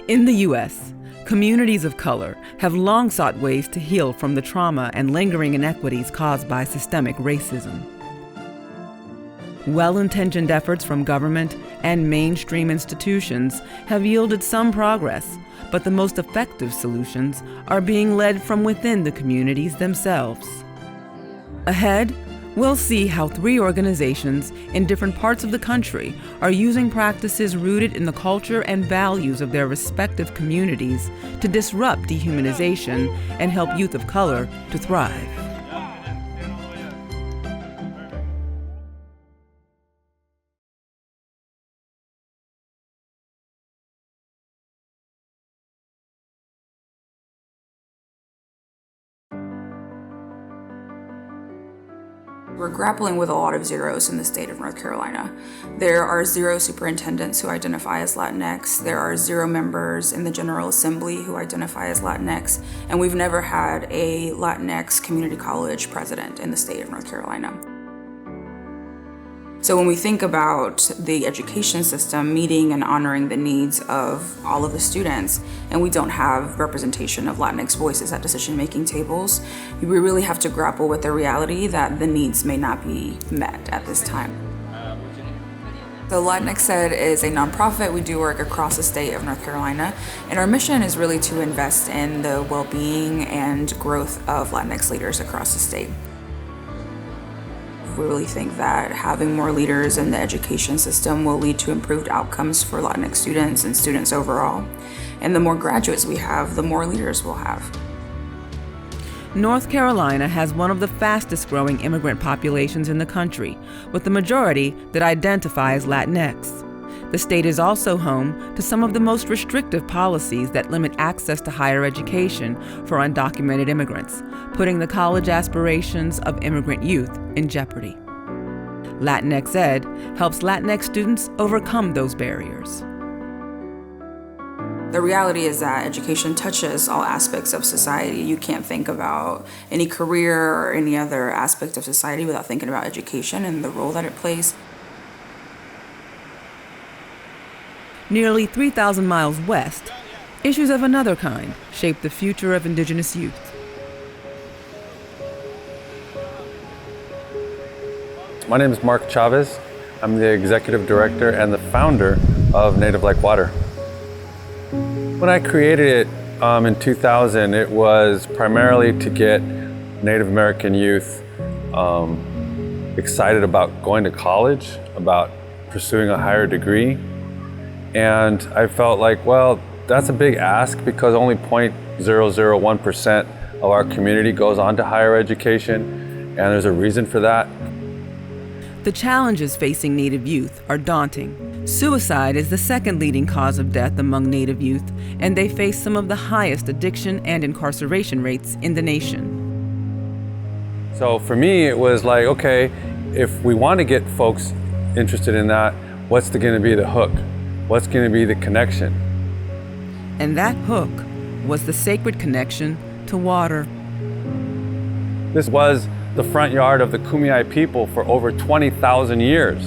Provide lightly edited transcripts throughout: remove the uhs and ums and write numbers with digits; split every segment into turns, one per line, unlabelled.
In the U.S., communities of color have long sought ways to heal from the trauma and lingering inequities caused by systemic racism. Well-intentioned efforts from government and mainstream institutions have yielded some progress, but the most effective solutions are being led from within the communities themselves. Ahead, we'll see how 3 organizations in different parts of the country are using practices rooted in the culture and values of their respective communities to disrupt dehumanization and help youth of color to thrive.
We're grappling with a lot of zeros in the state of North Carolina. There are 0 superintendents who identify as Latinx. There are 0 members in the General Assembly who identify as Latinx. And we've never had a Latinx community college president in the state of North Carolina. So when we think about the education system meeting and honoring the needs of all of the students, and we don't have representation of Latinx voices at decision-making tables, we really have to grapple with the reality that the needs may not be met at this time. So LatinxEd is a nonprofit. We do work across the state of North Carolina, and our mission is really to invest in the well-being and growth of Latinx leaders across the state. We really think that having more leaders in the education system will lead to improved outcomes for Latinx students and students overall. And the more graduates we have, the more leaders we'll have.
North Carolina has one of the fastest growing immigrant populations in the country, with the majority that identify as Latinx. The state is also home to some of the most restrictive policies that limit access to higher education for undocumented immigrants, putting the college aspirations of immigrant youth in jeopardy. LatinxEd helps Latinx students overcome those barriers.
The reality is that education touches all aspects of society. You can't think about any career or any other aspect of society without thinking about education and the role that it plays.
Nearly 3,000 miles west, issues of another kind shape the future of indigenous youth.
My name is Mark Chavez. I'm the executive director and the founder of Native Like Water. When I created it in 2000, it was primarily to get Native American youth excited about going to college, about pursuing a higher degree. And I felt like, well, that's a big ask because only 0.001% of our community goes on to higher education, and there's a reason for that.
The challenges facing Native youth are daunting. Suicide is the second leading cause of death among Native youth, and they face some of the highest addiction and incarceration rates in the nation.
So for me, it was like, okay, if we want to get folks interested in that, what's going to be the hook? What's going to be the connection?
And that hook was the sacred connection to water.
This was the front yard of the Kumeyaay people for over 20,000 years.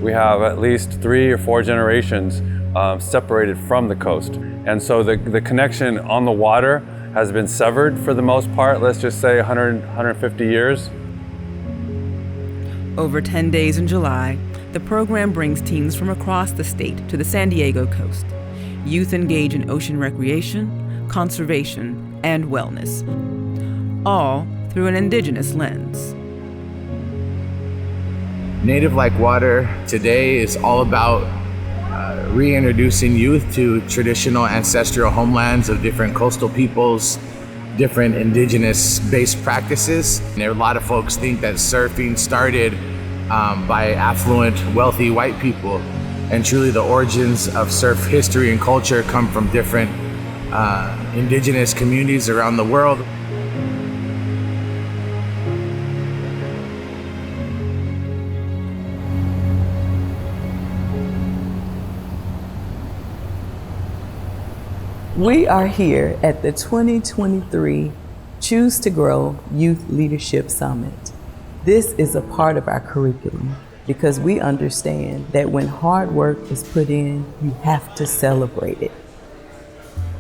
We have at least 3 or 4 generations separated from the coast. And so the connection on the water has been severed for the most part, let's just say 100, 150 years.
Over 10 days in July, the program brings teams from across the state to the San Diego coast. Youth engage in ocean recreation, conservation, and wellness, all through an indigenous lens.
Native Like Water today is all about reintroducing youth to traditional ancestral homelands of different coastal peoples, different indigenous-based practices. And a lot of folks think that surfing started by affluent, wealthy white people. And truly the origins of surf history and culture come from different indigenous communities around the world.
We are here at the 2023 Choose to Grow Youth Leadership Summit. This is a part of our curriculum. because we understand that when hard work is put in, you have to celebrate it.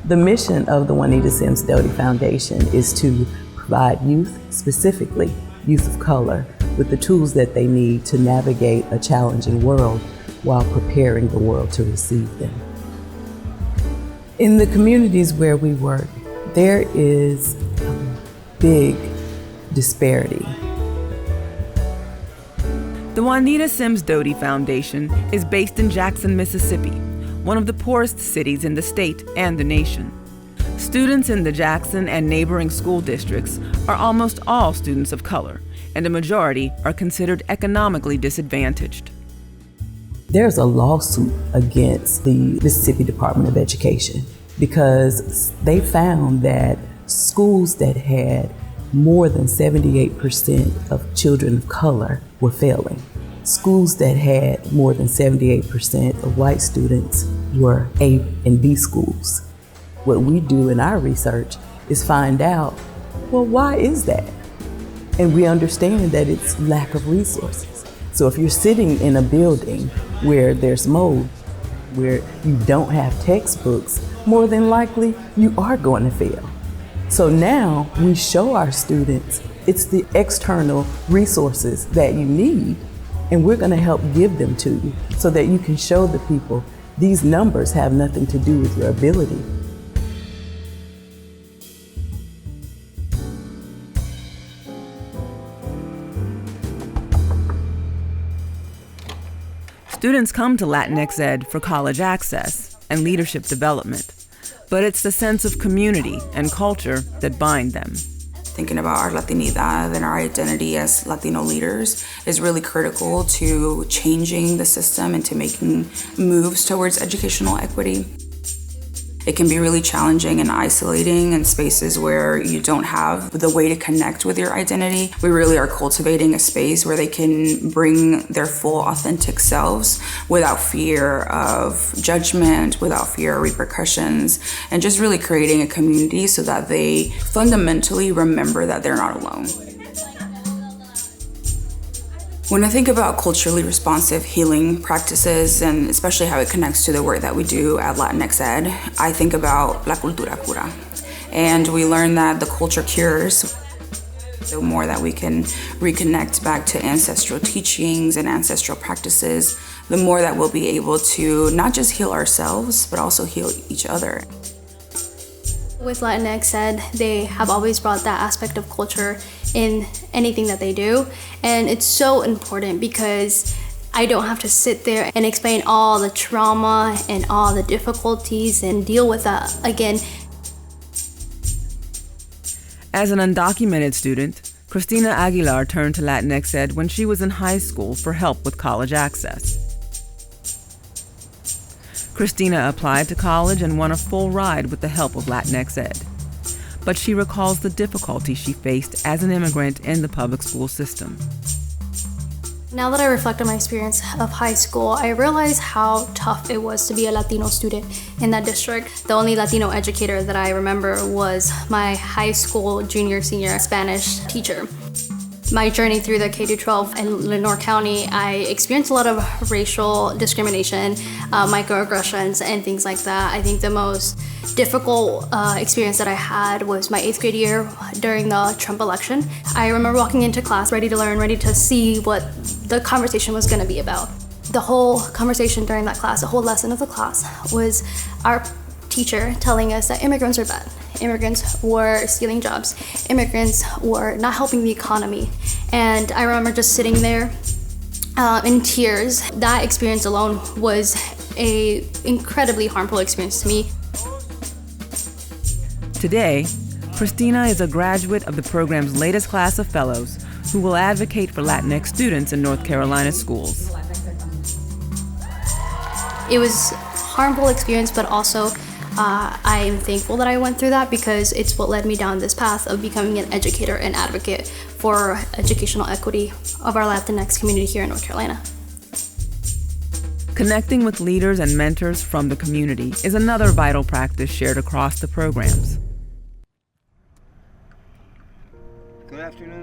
The mission of the Juanita Sims Doty Foundation is to provide youth, specifically youth of color, with the tools that they need to navigate a challenging world while preparing the world to receive them. In the communities where we work, there is a big disparity.
The Juanita Sims Doty Foundation is based in Jackson, Mississippi, one of the poorest cities in the state and the nation. Students in the Jackson and neighboring school districts are almost all students of color, and a majority are considered economically disadvantaged.
There's a lawsuit against the Mississippi Department of Education because they found that schools that had more than 78% of children of color were failing. Schools that had more than 78% of white students were A and B schools. What we do in our research is find out, well, why is that? And we understand that it's lack of resources. So if you're sitting in a building where there's mold, where you don't have textbooks, more than likely you are going to fail. So now we show our students it's the external resources that you need, and we're going to help give them to you so that you can show the people these numbers have nothing to do with your ability.
Students come to LatinxEd for college access and leadership development, but it's the sense of community and culture that bind them.
Thinking about our Latinidad and our identity as Latino leaders is really critical to changing the system and to making moves towards educational equity. It can be really challenging and isolating in spaces where you don't have the way to connect with your identity. We really are cultivating a space where they can bring their full authentic selves without fear of judgment, without fear of repercussions, and just really creating a community so that they fundamentally remember that they're not alone. When I think about culturally responsive healing practices, and especially how it connects to the work that we do at LatinxEd, I think about La Cultura Cura. And we learn that the culture cures. The more that we can reconnect back to ancestral teachings and ancestral practices, the more that we'll be able to not just heal ourselves, but also heal each other.
With LatinxEd, they have always brought that aspect of culture in anything that they do. And it's so important because I don't have to sit there and explain all the trauma and all the difficulties and deal with that again.
As an undocumented student, Christina Aguilar turned to LatinxEd when she was in high school for help with college access. Christina applied to college and won a full ride with the help of LatinxEd. But she recalls the difficulty she faced as an immigrant in the public school system.
Now that I reflect on my experience of high school, I realize how tough it was to be a Latino student in that district. The only Latino educator that I remember was my high school junior, senior Spanish teacher. My journey through the K-12 in Lenore County, I experienced a lot of racial discrimination, microaggressions, and things like that. I think the most difficult experience that I had was my 8th grade year during the Trump election. I remember walking into class ready to learn, ready to see what the conversation was going to be about. The whole conversation during that class, the whole lesson of the class, was our teacher telling us that immigrants are bad. Immigrants were stealing jobs. Immigrants were not helping the economy. And I remember just sitting there in tears. That experience alone was an incredibly harmful experience to me.
Today, Christina is a graduate of the program's latest class of fellows who will advocate for Latinx students in North Carolina schools.
It was a harmful experience, but also I am thankful that I went through that because it's what led me down this path of becoming an educator and advocate for educational equity of our Latinx community here in North Carolina.
Connecting with leaders and mentors from the community is another vital practice shared across the programs.
Good afternoon.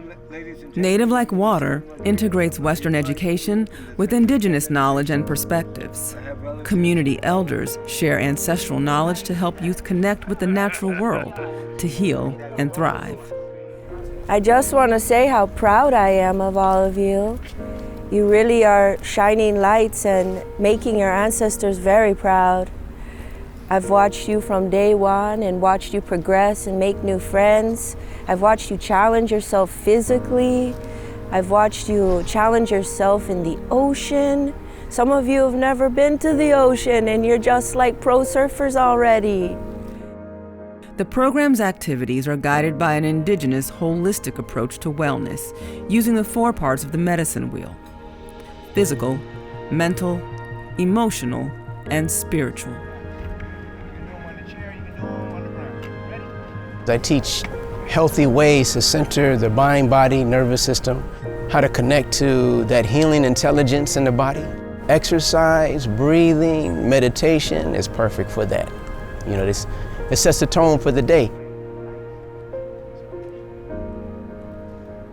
Native Like Water integrates Western education with indigenous knowledge and perspectives. Community elders share ancestral knowledge to help youth connect with the natural world, to heal and thrive.
I just want to say how proud I am of all of you. You really are shining lights and making your ancestors very proud. I've watched you from day one and watched you progress and make new friends. I've watched you challenge yourself physically. I've watched you challenge yourself in the ocean. Some of you have never been to the ocean and you're just like pro surfers already.
The program's activities are guided by an indigenous, holistic approach to wellness, using the 4 parts of the medicine wheel: physical, mental, emotional, and spiritual.
I teach healthy ways to center the mind, body, nervous system, how to connect to that healing intelligence in the body. Exercise, breathing, meditation is perfect for that. You know, it sets the tone for the day.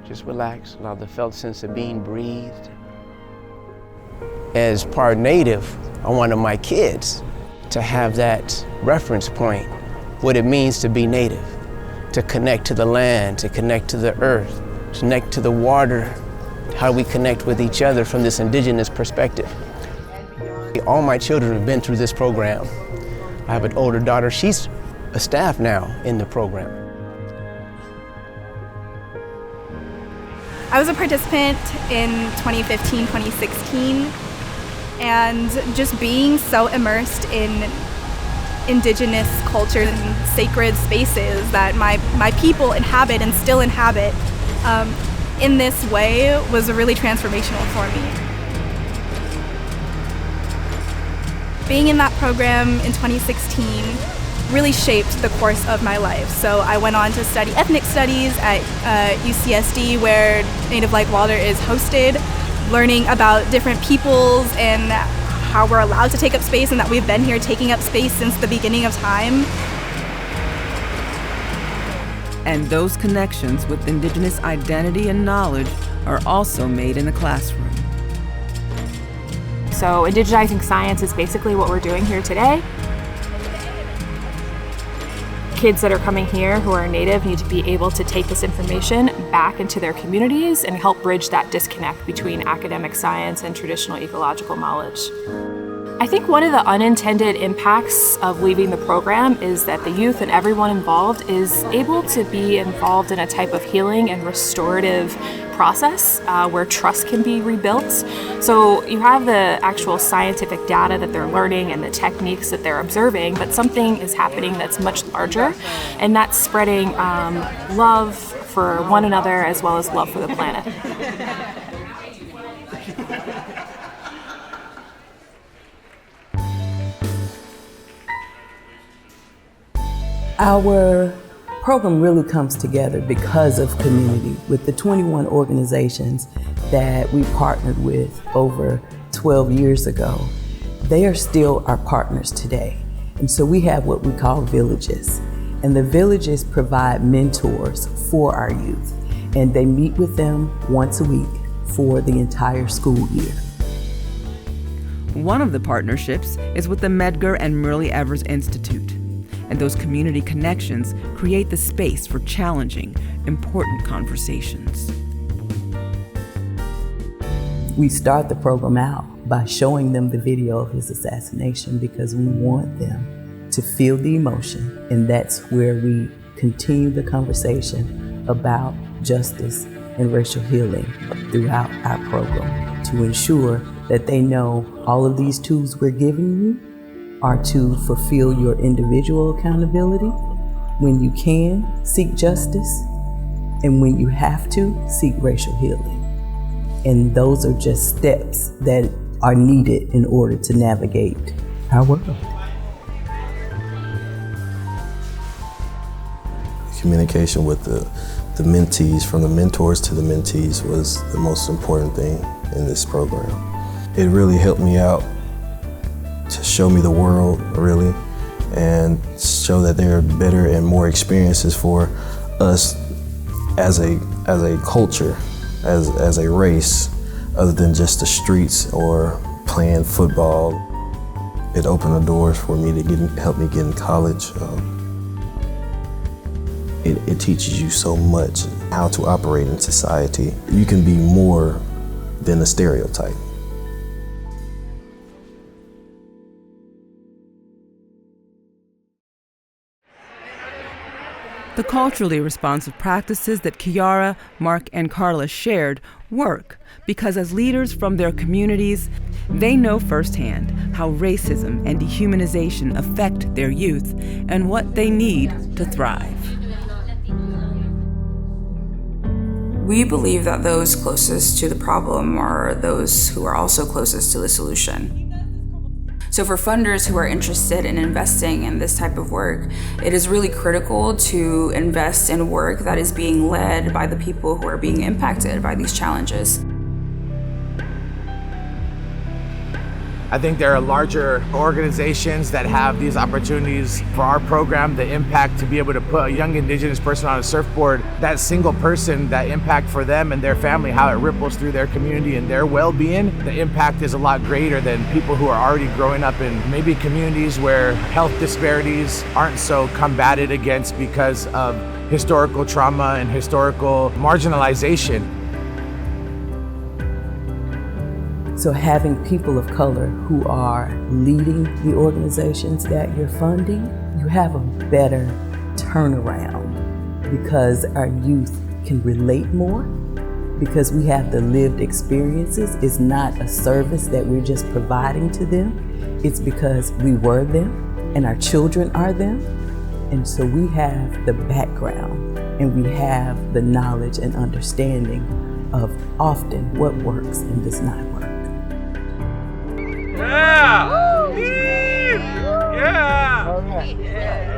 Just relax, allow the felt sense of being breathed. As part Native, I wanted my kids to have that reference point, what it means to be Native, to connect to the land, to connect to the earth, to connect to the water, how we connect with each other from this indigenous perspective. All my children have been through this program. I have an older daughter, she's a staff now in the program.
I was a participant in 2015, 2016, and just being so immersed in indigenous cultures and sacred spaces that my people inhabit and still inhabit in this way was really transformational for me. Being in that program in 2016 really shaped the course of my life. So I went on to study ethnic studies at UCSD, where Native Like Water is hosted, learning about different peoples and how we're allowed to take up space, and that we've been here taking up space since the beginning of time.
And those connections with indigenous identity and knowledge are also made in the classroom.
So indigenizing science is basically what we're doing here today. Kids that are coming here who are Native need to be able to take this information back into their communities and help bridge that disconnect between academic science and traditional ecological knowledge. I think one of the unintended impacts of leaving the program is that the youth and everyone involved is able to be involved in a type of healing and restorative process where trust can be rebuilt. So you have the actual scientific data that they're learning and the techniques that they're observing, but something is happening that's much larger, and that's spreading love for one another as well as love for the planet.
Our program really comes together because of community. With the 21 organizations that we partnered with over 12 years ago, they are still our partners today. And so we have what we call villages. And the villages provide mentors for our youth. And they meet with them once a week for the entire school year.
One of the partnerships is with the Medgar and Myrlie Evers Institute. And those community connections create the space for challenging, important conversations.
We start the program out by showing them the video of his assassination because we want them to feel the emotion, and that's where we continue the conversation about justice and racial healing throughout our program to ensure that they know all of these tools we're giving you are to fulfill your individual accountability. When you can, seek justice, and when you have to, seek racial healing. And those are just steps that are needed in order to navigate our world.
Communication with the mentees, from the mentors to the mentees, was the most important thing in this program. It really helped me out to show me the world, really, and show that there are better and more experiences for us as a as a culture, as a race, other than just the streets or playing football. It opened the doors for me to help me get in college. It teaches you so much how to operate in society. You can be more than a stereotype.
The culturally responsive practices that Kiara, Mark, and Carla shared work because as leaders from their communities, they know firsthand how racism and dehumanization affect their youth and what they need to thrive.
We believe that those closest to the problem are those who are also closest to the solution. So for funders who are interested in investing in this type of work, it is really critical to invest in work that is being led by the people who are being impacted by these challenges.
I think there are larger organizations that have these opportunities for our program, the impact to be able to put a young Indigenous person on a surfboard, that single person, that impact for them and their family, how it ripples through their community and their well-being, the impact is a lot greater than people who are already growing up in maybe communities where health disparities aren't so combated against because of historical trauma and historical marginalization.
So having people of color who are leading the organizations that you're funding, you have a better turnaround because our youth can relate more, because we have the lived experiences. It's not a service that we're just providing to them. It's because we were them and our children are them. And so we have the background and we have the knowledge and understanding of often what works and does not work.
Yeah! Yeah! All right. Yeah!